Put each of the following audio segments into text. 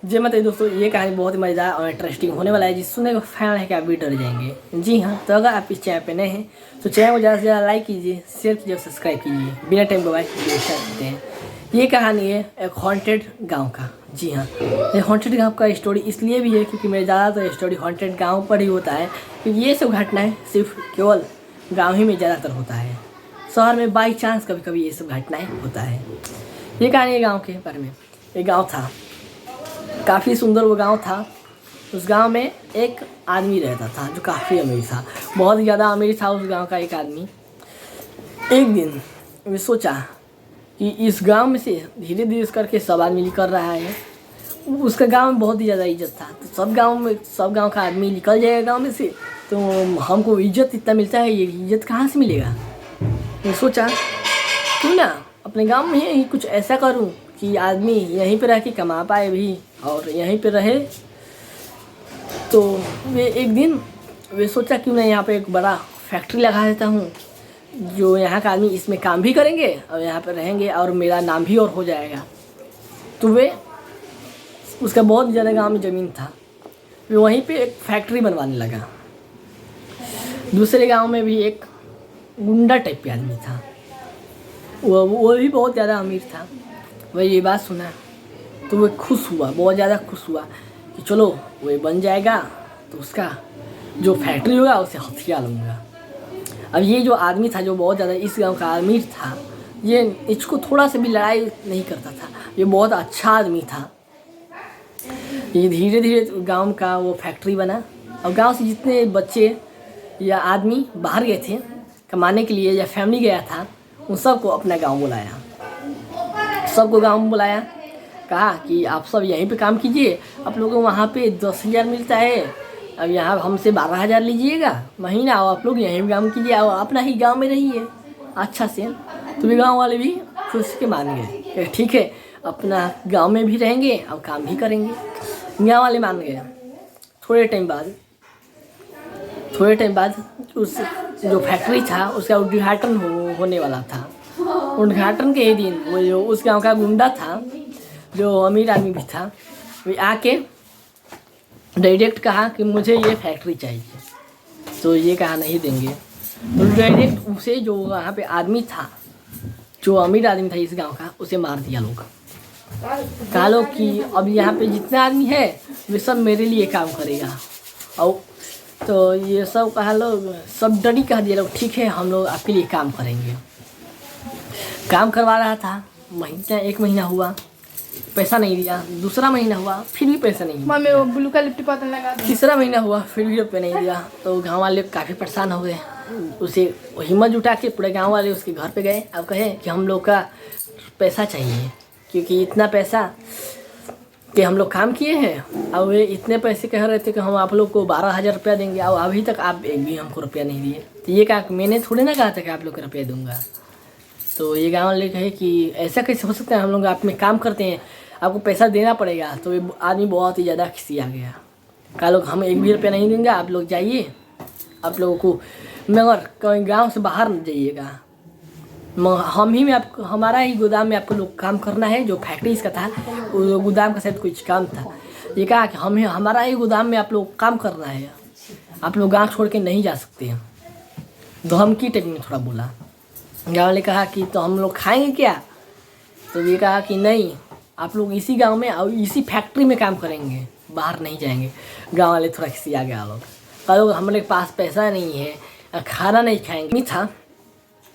जी मतलब दोस्तों, ये कहानी बहुत ही मज़ेदार और इंटरेस्टिंग होने वाला है, जिस सुनने को फैन है कि आप भी डर जाएंगे। जी हाँ, तो अगर आप इस चैनल पे नए हैं तो चैनल को ज़्यादा से ज़्यादा लाइक कीजिए, शेयर कीजिए और सब्सक्राइब कीजिए। बिना टाइम गवाए वीडियो स्टार्ट करते हैं। ये कहानी है एक हॉन्टेड गांव का। जी हाँ, ये हॉन्टेड गांव का स्टोरी इसलिए भी है क्योंकि मेरे ज़्यादातर स्टोरी हॉन्टेड गाँव पर ही होता है, क्योंकि ये सब घटनाएँ सिर्फ केवल गाँव ही में ज़्यादातर होता है। शहर में बाई चांस कभी कभी ये सब घटनाएँ होता है। ये कहानी है गाँव के बारे में। एक गाँव था, काफ़ी सुंदर वो गांव था। उस गांव में एक आदमी रहता था जो काफ़ी अमीर था, बहुत ज़्यादा अमीर था उस गांव का एक आदमी। एक दिन वे सोचा कि इस गांव में से धीरे धीरे करके सब आदमी निकल रहा है। उसका गांव में बहुत ही ज़्यादा इज्जत था, तो सब गांव का आदमी निकल जाएगा गांव में से, तो हमको इज्जत इतना मिलता है, ये इज्जत कहाँ से मिलेगा। मैं सोचा क्यों ना अपने गांव में ही कुछ ऐसा करूं कि आदमी यहीं पे रह के कमा पाए भी और यहीं पे रहे। तो एक दिन वे सोचा क्यों ना यहाँ पे एक बड़ा फैक्ट्री लगा देता हूँ, जो यहाँ का आदमी इसमें काम भी करेंगे और यहाँ पे रहेंगे और मेरा नाम भी और हो जाएगा। तो वे उसका बहुत ज़्यादा गांव में ज़मीन था, वे वहीं पे एक फैक्ट्री बनवाने लगा। दूसरे गांव में भी एक गुंडा टाइप के आदमी था, वो भी बहुत ज़्यादा अमीर था। वह ये बात सुना तो वह खुश हुआ, बहुत ज़्यादा खुश हुआ कि चलो वो बन जाएगा तो उसका जो फैक्ट्री होगा उसे हथिया लूँगा। अब ये जो आदमी था जो बहुत ज़्यादा इस गांव का अमीर था, ये इसको थोड़ा सा भी लड़ाई नहीं करता था, ये बहुत अच्छा आदमी था। ये धीरे धीरे गांव का वो फैक्ट्री बना और गांव से जितने बच्चे या आदमी बाहर गए थे कमाने के लिए या फैमिली गया था, उन सबको अपना गांव बुलाया। सबको गांव में बुलाया, कहा कि आप सब यहीं पे काम कीजिए, आप लोगों को वहाँ पे 10,000 मिलता है, अब यहाँ हमसे 12,000 लीजिएगा महीना, और आप लोग यहीं पे काम कीजिए और अपना ही गांव में रहिए अच्छा से। तो भी गांव वाले भी खुश के मान गए, ठीक है अपना गांव में भी रहेंगे और काम भी करेंगे। गांव वाले मान गए। थोड़े टाइम बाद उस जो फैक्ट्री था उसका उद्घाटन होने वाला था। उद्घाटन के ही दिन वो जो उस गांव का गुंडा था जो अमीर आदमी भी था, वे आके डायरेक्ट कहा कि मुझे ये फैक्ट्री चाहिए। तो ये कहा नहीं देंगे, तो डायरेक्ट उसे जो वहाँ पे आदमी था जो अमीर आदमी था इस गांव का, उसे मार दिया लोग। कहा लोग कि अब यहाँ पे जितने आदमी है वे सब मेरे लिए काम करेगा। और तो ये सब कहा लोग, सब डरी कह दिया लोग ठीक है हम लोग आपके लिए काम करेंगे। काम करवा रहा था, महीना एक महीना हुआ पैसा नहीं दिया, दूसरा महीना हुआ फिर भी पैसा नहीं दिया, वो ब्लू का लिट्टी पता लगा, तीसरा महीना हुआ फिर भी रुपये नहीं दिया। तो गांव वाले काफ़ी परेशान हो गए। उसे हिम्मत जुटा के पूरे गांव वाले उसके घर पे गए। अब कहे कि हम लोग का पैसा चाहिए, क्योंकि इतना पैसा कि हम लोग काम किए हैं और वे इतने पैसे कह रहे थे कि हम आप लोग को 12,000 रुपया देंगे और अभी तक आप एक भी हमको रुपया नहीं दिए। तो ये कहा मैंने थोड़े ना कहा था कि आप लोग को रुपया दूंगा। तो ये गाँव वाले कहे कि ऐसा कैसे हो सकता है, हम लोग आप में काम करते हैं, आपको पैसा देना पड़ेगा। तो ये आदमी बहुत ही ज़्यादा खिसिया गया। कहा लोग हम एक भी रुपया नहीं देंगे, आप लोग जाइए, आप लोगों को मगर कहीं गांव से बाहर न जाइएगा, हम ही में आपको हमारा ही गोदाम में आपको लोग काम करना है। जो फैक्ट्री इसका था वो गोदाम का शायद कुछ काम था। ये कहा कि हमें हमारा ही गोदाम में आप लोग काम करना है, आप लोग गाँव छोड़ के नहीं जा सकते हैं। धमकी टाइप में थोड़ा बोला। गाँव वाले कहा कि तो हम लोग खाएंगे क्या। तो ये कहा कि नहीं, आप लोग इसी गांव में और इसी फैक्ट्री में काम करेंगे, बाहर नहीं जाएंगे। गांव वाले थोड़ा खिसिया गया लोग। कहा लोग हमारे पास पैसा नहीं है, खाना नहीं खाएंगे नहीं था।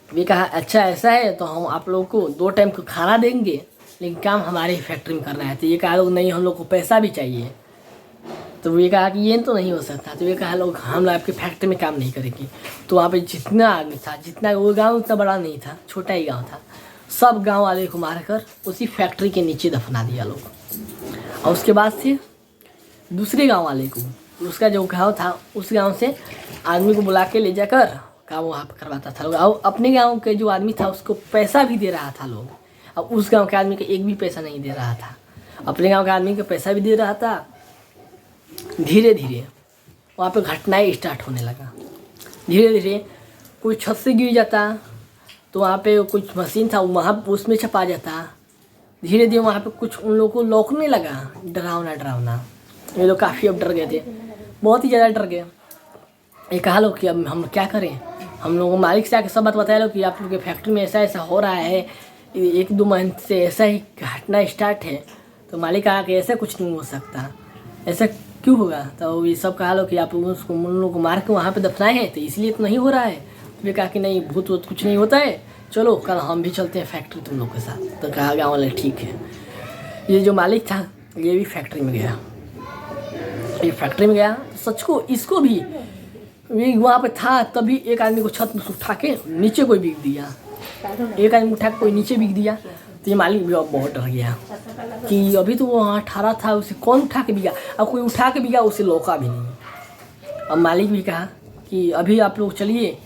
वे कहा अच्छा ऐसा है तो हम आप लोग को 2 टाइम को खाना देंगे, लेकिन काम हमारे ही फैक्ट्री में करना है। तो ये कहा लोग नहीं, हम लोग को पैसा भी चाहिए। तो ये कहा कि ये तो नहीं हो सकता। तो ये कहा लोग हम लोग आपकी फैक्ट्री में काम नहीं करेंगे। तो वहाँ पे जितना आदमी था, जितना वो गांव उतना बड़ा नहीं था, छोटा ही गांव था, सब गांव वाले को मारकर उसी फैक्ट्री के नीचे दफना दिया लोग। और उसके बाद से दूसरे गांव वाले को, उसका जो गांव था उस गांव से आदमी को बुला के ले जाकर काम वहाँ पर करवाता था लोग। और अपने गांव के जो आदमी था उसको पैसा भी दे रहा था लोग, और उस गांव के आदमी को एक भी पैसा नहीं दे रहा था। अपने गांव के आदमी को पैसा भी दे रहा था। धीरे धीरे वहाँ पे घटनाएं स्टार्ट होने लगा। धीरे धीरे कोई छत से गिर जाता तो वहाँ पे कुछ मशीन था वहाँ उसमें छपा जाता, धीरे धीरे वहाँ पे कुछ उन लोगों को लौकने लगा डरावना। ये लोग काफ़ी अब डर गए थे, बहुत ही ज़्यादा डर गए। ये कहा लोग कि अब हम क्या करें। हम लोगों मालिक से आके सब बात बताया लोग कि आप लोग के फैक्ट्री में ऐसा हो रहा है, 1-2 महीने से ऐसा ही घटना स्टार्ट है। तो मालिक कहा कि ऐसा कुछ नहीं हो सकता, ऐसा क्यों होगा। तो ये सब कहा लोग कि आप उसको उन लोगों को मार के वहाँ पे दफनाए हैं तो इसलिए तो नहीं हो रहा है। तो ये कहा कि नहीं, भूत वूत कुछ नहीं होता है, चलो कल हम भी चलते हैं फैक्ट्री तुम लोग के साथ। तो कहा गाँव वाले ठीक है। ये जो मालिक था ये भी फैक्ट्री में गया। ये फैक्ट्री में गया तो सच को इसको भी वहाँ पे था, तभी एक आदमी को छत में उठा के नीचे कोई बिक दिया। एक आदमी उठा के कोई नीचे बिक दिया। तो ये मालिक भी अब बहुत डर गया कि अभी तो वो वहाँ ठहरा था, उसे कौन उठा के बिका। अब कोई उठा के बिका, उसे लौका भी नहीं। अब मालिक भी कहा कि अभी आप लोग चलिए,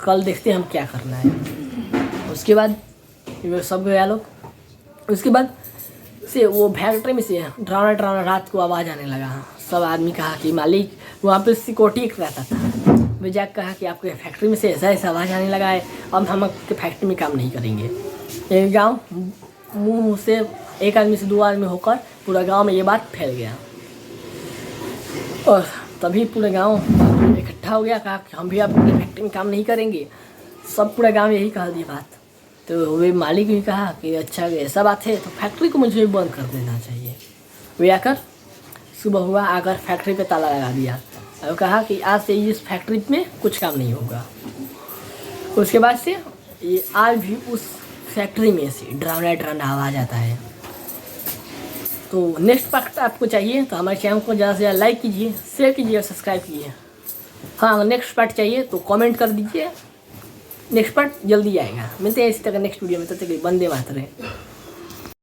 कल देखते हैं हम क्या करना है। उसके बाद सब गया लोग। उसके बाद से वो फैक्ट्री में से डरावना रात को आवाज़ आने लगा। सब आदमी कहा कि मालिक वहाँ पे सिक्योरिटी एक रहता था, वे जाकर कहा कि आपके फैक्ट्री में से ऐसा आवाज़ आने लगा है, अब हम आपके फैक्ट्री में काम नहीं करेंगे। ये गाँव मुँह से एक आदमी से 2 आदमी होकर पूरा गांव में ये बात फैल गया। और तभी पूरा गांव इकट्ठा हो गया, कहा कि हम भी आपकी फैक्ट्री में काम नहीं करेंगे। सब पूरा गांव यही कहा दी बात। तो वे मालिक भी कहा कि अच्छा ऐसा बात है तो फैक्ट्री को मुझे बंद कर देना चाहिए। वे आकर सुबह हुआ, आकर फैक्ट्री पे ताला लगा दिया और कहा कि आज से इस फैक्ट्री में कुछ काम नहीं होगा। उसके बाद से ये आज भी उस फैक्ट्री में से डरावना आवाज़ आता है। तो नेक्स्ट पार्ट आपको चाहिए तो हमारे चैनल को ज़्यादा से ज़्यादा लाइक कीजिए, शेयर कीजिए और सब्सक्राइब कीजिए। हाँ, अगर नेक्स्ट पार्ट चाहिए तो कमेंट कर दीजिए, नेक्स्ट पार्ट जल्दी आएगा। मिलते हैं इसी तरह नेक्स्ट वीडियो में, तब तक के लिए वंदे मातरम।